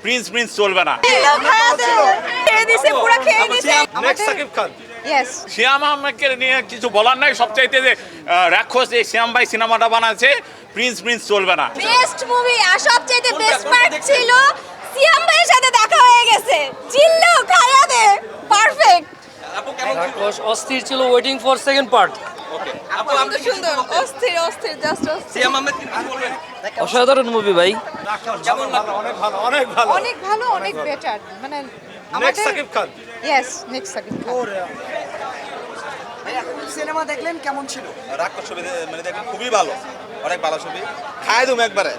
Prince Prince চলবে না। শ্যাম আহমেদকে নিয়ে কিছু বলার নাই, সবচাইতে যে রাক্ষস এই শ্যাম ভাই সিনেমাটা বানাচ্ছে, প্রিন্স প্রিন্স চলবে না। বেস্ট মুভি আর সবচেয়ে বেস্ট পার্ট ছিল সিয়াম ভাইয়ের সাথে দেখা হয়ে গেছে, জিল্লু খায়া দে পারফেক্ট। রাক্ষস অস্থির ছিল, ওয়েটিং ফর সেকেন্ড পার্ট। ওকে আপু সুন্দর, অস্থির অস্থির জাস্ট অস্থির। সিয়াম আহমেদ কি বলবেন? অসাধারণ মুভি ভাই, কেমন লাগলো? অনেক ভালো, অনেক ভালো। অনেক ভালো, অনেক বেটার, মানে next Shakib Khan. Yes next Shakib Khan. Cinema দেখলেন কেমন ছিল? রাক্ষস ছবি মানে দেখেন খুবই ভালো, অনেক ভালো ছবি, খায় তুমি একবারে।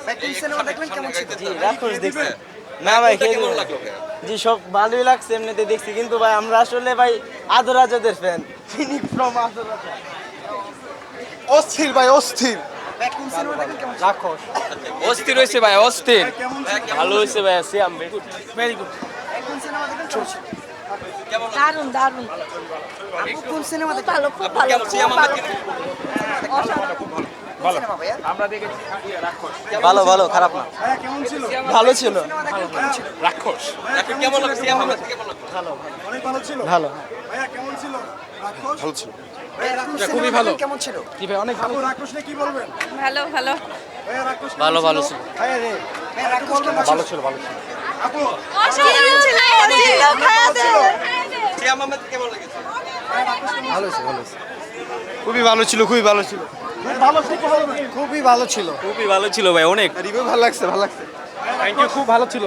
ভাই কোন সিনেমা দেখলেন কেমন ছিল? জি রাক্ষস দেখছি। না ভাই কেমন লাগলো? জি সব ভালোই লাগছে, এমনিতে দেখছি, কিন্তু ভাই আমরা আসলে ভাই আদরাজাদের ফ্যান, ফিনিক ফ্রম আদরাজা। অস্থির ভাই, অস্থির। ভাই কোন সিনেমা দেখলেন কেমন ছিল? রাক্ষস অস্থির হয়েছে ভাই, অস্থির ভালো হয়েছে ভাই, সিয়াম ভাই ভেরি গুড। ভাই কোন সিনেমা দেখলেন কেমন ছিল? দারুণ দারুণ, আপু কোন সিনেমা দেখলেন? ভালো, খুব ভালো, কেমন সিয়াম আহমেদ কি কোন সিনেমা ভাইয়া? ভালো ভালো, খারাপ না, ভালো ছিল। রাক্ষস কেমন লাগলো? সিয়াম আহমেদ কেমন লাগলো? ভালো ভাইয়া কোন খুবই সিনেমা ভালো। দেখলেন কেমন ছিল? জি ভাই অনেক ভালো ভালো ভালো ভালো ভালো ছিল। ভাইয়া রাক্ষস কেমন ছিল? ছিল ভালো ছিল। অসাধারণ ছিল, জিল্লু খায়া দে। সিয়াম আহমেদ কেমন লেগেছে? ভালো হয়েছে, ভালো হয়েছে, খুবই ভালো ছিল, খুবই ভালো ছিল, খুবই ভালো ছিল, খুবই ভালো ছিল ভাই, অনেক রিভিউ ভালো লাগছে, ভালো লাগছে। থ্যাংক ইউ, খুব ভালো ছিল।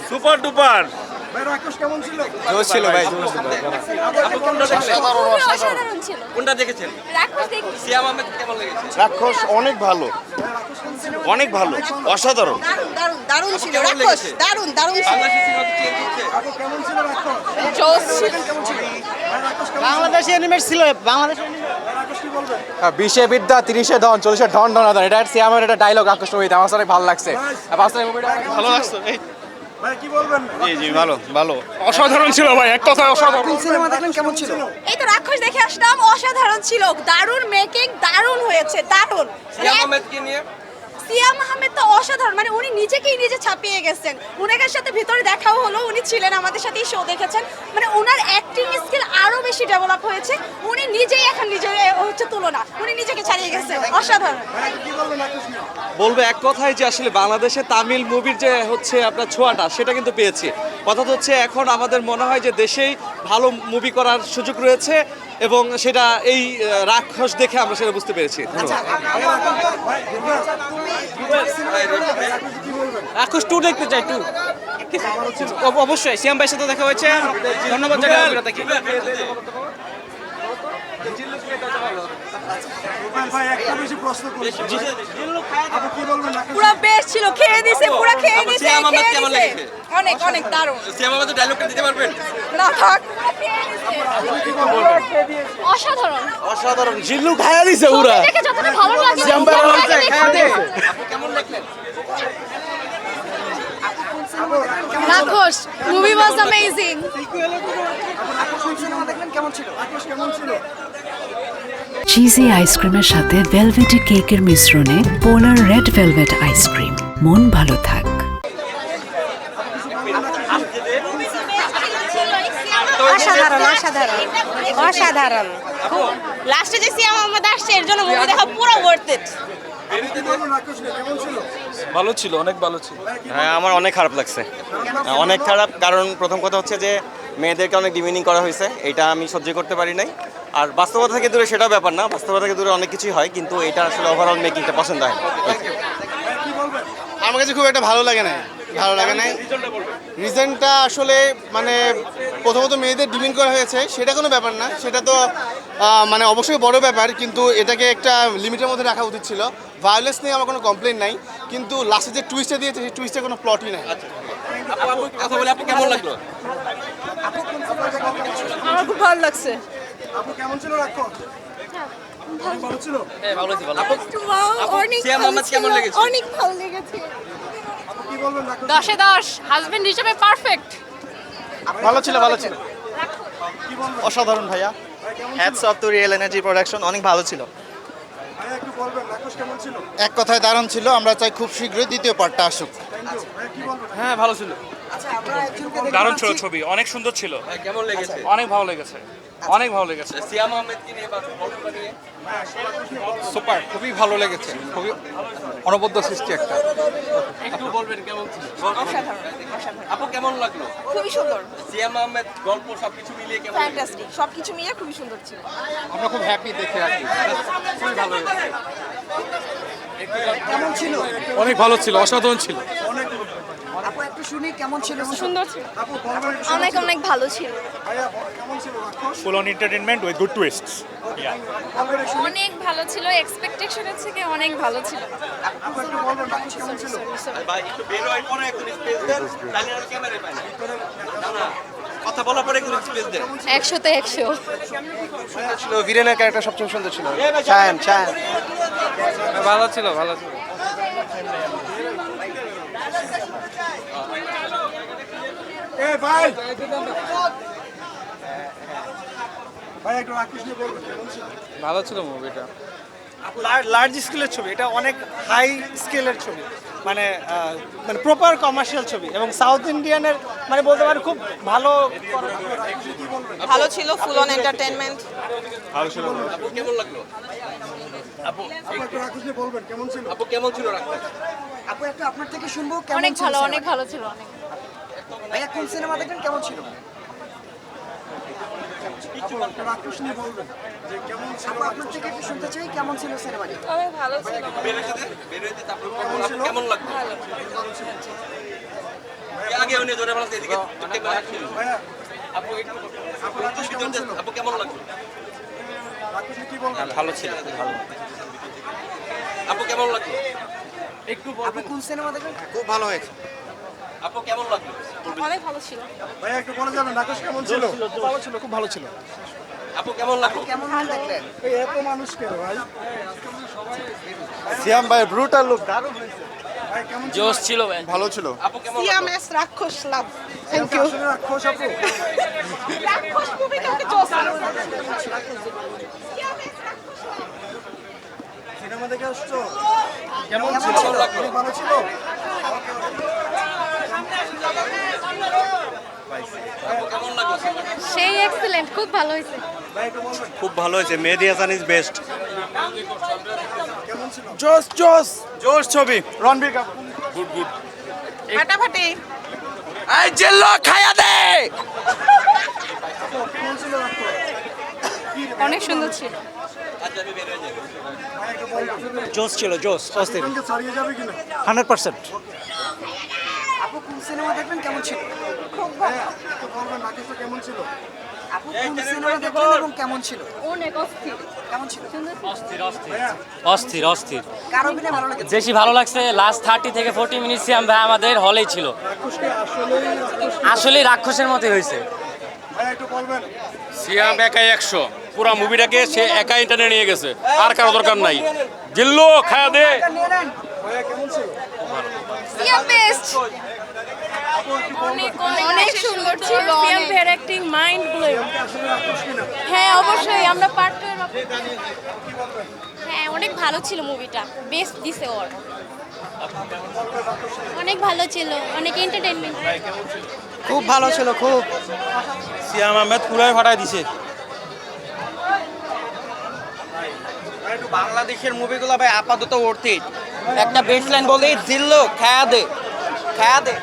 Super duper. জোশ ছিল ভাই, জোশ ছিল। আপু কোনটা দেখলেন? খুবই অসাধারণ ছিল। কোনটা দেখেছেন? রাক্ষস দেখি সিয়াম আহমেদ কেমন লেগেছে? রাক্ষস অনেক ভালো, অনেক ভালো, অসাধারণ। দারুণ দারুণ ছিল, কেমন রাক্ষস লেগেছে? দারুণ দারুণ ছিল, বাংলাদেশের সিনেমা চেঞ্জ হচ্ছে। জোস ছিল। বাংলাদেশি অ্যানিমেট ছিল, বাংলাদেশি 20-এ বিদ্যা 30-এ ধন 40-এ ধন ধনাধন, এটা হচ্ছে আমার একটা ডায়লগ রাক্ষস মুভিতে, আমার অনেক ভালো লাগছে। বাস্তবে মুভিটা ভালো লাগছে। জি জি ভালো ভালো, অসাধারণ ছিল ভাই, এক কথায় অসাধারণ। কোন সিনেমা দেখলেন কেমন ছিল? এই তো রাক্ষস দেখে আসলাম, অসাধারণ ছিল, দারুণ মেকিং, দারুণ হয়েছে, দারুণ। সিয়াম আহমেদ কি নিয়ে? সিয়াম আহমেদ তো অসাধারণ, মানে উনি নিজেকেই নিজে ছাপিয়ে গেছেন। উনার সাথে ভিতরে দেখাও হলো, উনি ছিলেন আমাদের সাথে শো দেখেছেন, মানে ওনার অ্যাক্টিং স্কিল আরো বেশি ডেভেলপ হয়েছে। উনি নিজেই এখন নিজের হচ্ছে তুলনা, উনি নিজেকে ছাড়িয়ে গেছেন, অসাধারণ। বলবো এক কথায় যে আসলে বাংলাদেশে তামিল মুভির যে হচ্ছে আপনার ছোঁয়াটা সেটা কিন্তু পেয়েছি। কথা হচ্ছে এখন আমাদের মনে হয় যে দেশেই ভালো মুভি করার সুযোগ রয়েছে, এবং সেটা এই রাক্ষস দেখে আমরা সেটা বুঝতে পেরেছি। রাক্ষস 2 দেখতে চাই, 2 অবশ্যই। সিয়াম ভাইয়ের সাথে দেখা হয়েছে, ধন্যবাদ জানাই অভিনেতাকে। পুরো বেস্ট ছিল, খেয়ে দিছে, পুরো খেয়ে আপু, দিছে, সিয়াম আহমেদ খেয়ে কেমন দিছে। লেগেছে? অনেক অনেক দারুণ। সিয়াম আহমেদের ডায়লগটা দিতে পারবেন? না থাক, অসাধারণ। অসাধারণ, জিল্লু খায়া দিছে পুরা। দেখে যতটা ভালো লাগে, সিয়াম ভাই বলছে, খায়া দে। কেমন লাগলেন? রাক্ষস মুভি ওয়াজ অ্যামেজিং। কোন সিনেমা দেখলেন কেমন ছিল? চিজি আইসক্রিমের সাথে ভেলভেটি কেকের মিশ্রণে পোলার রেড ভেলভেট আইসক্রিম, মন ভালো থাক। অসাধারণ অসাধারণ অসাধারণ। লাস্টে যে সিয়াম আহমেদ আসছে, এর জন্য মুভি দেখা পুরো ওয়ার্থ ইট। ভালো ছিল, অনেক ভালো ছিল। হ্যাঁ আমার অনেক খারাপ লাগছে, অনেক খারাপ। কারণ প্রথম কথা হচ্ছে যে মেয়েদেরকে অনেক ডিমিনিং করা হয়েছে, এটা আমি সহ্য করতে পারি নাই। আর বাস্তবতা থেকে দূরে সেটাও ব্যাপার না, বাস্তবতা থেকে দূরে অনেক কিছুই হয়, কিন্তু এটা আসলে ওভারঅল মেকিংটা পছন্দ হয়। আমার কাছে খুব একটা ভালো লাগে না, ভালো লাগে না। রিজনটা আসলে মানে প্রথমত মেয়েদের ডিমিন করা হয়েছে, সেটা কোনো ব্যাপার না, সেটা তো মানে অবশ্যই বড় ব্যাপার, কিন্তু এটাকে একটা লিমিটের মধ্যে রাখা উচিত ছিল। ভায়োলেন্স নিয়ে আমার কোনো কমপ্লেন নাই, কিন্তু লাস্টে যে টুইস্টটা দিয়েছে সেই টুইস্টের কোনো প্লটই নাই। আপু কথা বলে আপু কেমন লাগলো? আমার খুব ভালো লাগছে। অনেক সিয়াম ভালো আহমেদ কেমন ছিল, লেগেছে? অনেক ভালো লেগেছে। 10-এ 10, হাজবেন্ড হিসেবে পারফেক্ট। ভালো ছিল, ভালো ছিল, অসাধারণ ভাইয়া। Hats off two real energy production, অনেক ভালো ছিল। ভাইয়া একটু বলবেন রাক্ষস কেমন ছিল? এক কথায় দারুণ ছিল, আমরা চাই খুব শীঘ্রই দ্বিতীয় পার্টটা আসুক। ভাইয়া কি বলবেন? হ্যাঁ ভালো ছিল, আচ্ছা আমরা একজনকে দেখতে দারুণ ছিল পাচ্ছি। ছবি, অনেক সুন্দর ছিল, কেমন লেগেছে অনেক ভালো লেগেছে, অনেক ভালো লেগেছে। সিয়াম আহমেদকে নিয়ে বা গল্পটা নিয়ে সুপার, খুবই ভালো লেগেছে, খুবই অনবদ্য সৃষ্টি একটা। একটু বলবেন কেমন ছিল? আপু কেমন লাগলো? খুবই সুন্দর, সিয়াম আহমেদ গল্প সবকিছু মিলিয়ে কেমন লাগলো? ফ্যান্টাস্টিক, সবকিছু মিলিয়ে খুবই সুন্দর ছিল। আমরা খুব হ্যাপি দেখে আর কি, খুবই ভালো লেগেছে। কেমন ছিল? অনেক ভালো ছিল, অসাধারণ ছিল। আপু একটু শুনি কেমন ছিল? সুন্দর ছিল, আপু বলবেন একটু অনেক অনেক ভালো ছিল। ভাইয়া কেমন ছিল Rakkhosh? Full on entertainment with good twists. বলবেন একটু শুনি। অনেক ভালো ছিল, এক্সপেকটেশনের থেকে অনেক ভালো ছিল। আপু একটু বলবেন রাক্ষস কেমন ছিল? ভাই একটু বের হওয়ার পরে একটু স্পেস দেন, তাহলে আর ক্যামেরায় পাই না। না, না, কথা বলার পরে একটু স্পেস দেন। 100তে 100। ছিল ভিলেনের ক্যারেক্টার সবচেয়ে সুন্দর ছিল, শায়ান। ভালো ছিল, ভালো ছিল। এ ভাই ভাই একটু রাক্ষস নিয়ে বলবেন কেমন ছিল? ভালো ছিল মুভিটা। লার্জ স্কেলের ছবি, এটা অনেক হাই স্কেলের ছবি, মানে মানে প্রপার কমার্শিয়াল ছবি, এবং সাউথ ইন্ডিয়ানের মানে বলতে পারেন খুব ভালো। ভালো ছিল, ফুল অন এন্টারটেইনমেন্ট। আপু কেমন লাগলো? আপু আপু একটু রাক্ষস নিয়ে বলবেন কেমন ছিল? আপু কেমন ছিল রাক্ষস? আপু একটু আপনার থেকে শুনবো কেমন অনেক ছিল ভালো, সিনেমা? অনেক ভালো ছিল, অনেক। ভাইয়া কোন সিনেমা দেখেন কেমন ছিল? আপু একটু রাক্ষস নিয়ে বলবেন যে কেমন ছিল? আপু আপনার থেকে একটু শুনতে চাই কেমন ছিল সিনেমাটি? অনেক ভালো ছিল। বের হইতে তারপর আপু কেমন লাগলো? আগে উনি ধরে বলতে এদিকে ক্যামেরা ছিল। ভাইয়া আপু একটু আপু রাক্ষস কেমন ছিল? আপু কেমন লাগলো? রাক্ষস নিয়ে কি বলবেন? ভালো ছিল, ভালো। আপু কেমন লাগলো? আপু কোন সিনেমা দেখেন? খুব ভালো হয়েছে। আপু কেমন লাগলো? অনেক ভালো ছিল। ভাইয়া একটু বলে যাবেন রাক্ষস কেমন ছিল? ভালো ছিল, খুব ভালো ছিল। আপু কেমন লাগলো? কেমন দেখলেন? এই এত মানুষ কেন ভাই? সিয়াম ভাই ব্রুটাল লুক, দারুণ। ভাই কেমন ছিল? জোশ ছিল ভাই। ভালো ছিল। আপু কেমন লাগলো? সিএমএস রাক্ষস লাভ। থ্যাংক আপনি ইউ। আসলে রাক্ষস আপু? রাক্ষস মুভিটা কি জোস ছিল। সিনেমা দেখে আসছো? কেমন কেমন ছিল? ছিল? অনেক ভালো ছিল? কেমন লাগলো? সেই এক্সেলেন্ট, খুব ভালো হয়েছে। ভাই একটু বলবেন খুব ভালো হয়েছে, মেহেদী হাসান ইজ বেস্ট। কেমন ছিল? জোস জোস জোস ছবি, রণবীর কাপুর। ফাটাফাটি। এই জেল্লো খায়া দে। কেমন ছিল রাক্ষস? অনেক সুন্দর ছিল। আচ্ছা আমি বের হয়ে যাই। ভাই একটু বলবেন জোস ছিল, জোস, অস্থির। আপনাকে ছাড়িয়ে যাবে কিনা? 100%। আপু কোন সিনেমা দেখবেন কেমন ছিল? খুব ভালো। একটু বলবেন রাক্ষসটা কেমন ছিল? আপু কোন সিনেমা দেখলেন এবং কেমন ছিল? অনেক অস্থির। কেমন ছিল? ভাইয়া অস্থির, অস্থির। কার অভিনয় ভালো লেগেছে? বেশি ভালো লাগছে লাস্ট 30 থেকে 40 মিনিট সিয়াম ভাই আমাদের হলেই ছিল, রাক্ষসকে আসলেই রাক্ষস। আসলে রাক্ষসের মতোই হয়েছে। ভাইয়া একটু বলবেন সিয়াম একাই 100, পুরো মুভিটাকে সে একাই টেনে নিয়ে গেছে, আর কারো দরকার নাই। জিল্লু খায়া দে। নিয়ে নেন। ভাইয়া কেমন ছিল? CM best. অনেক সুন্দর ছিল। সিএম এর অ্যাক্টিং মাইন্ড ব্লোয়িং। আসলে রাক্ষস কিনা? হ্যাঁ অবশ্যই, আমরা পার্ট 2 এর হ্যাঁ অনেক ভালো ছিল মুভিটা, বেস্ট দিছে ওর। অনেক ভালো ছিল, অনেক এন্টারটেইনমেন্ট। খুব ভালো ছিল, খুব। সিয়াম আহমেদ পুরাই ফাটাই দিছে। বাংলাদেশের মুভিগুলো ভাই আপাতত ওর্থ ইট। একটা বেসলাইন বলেই জিল্লো খায়া দে, খায়া দে।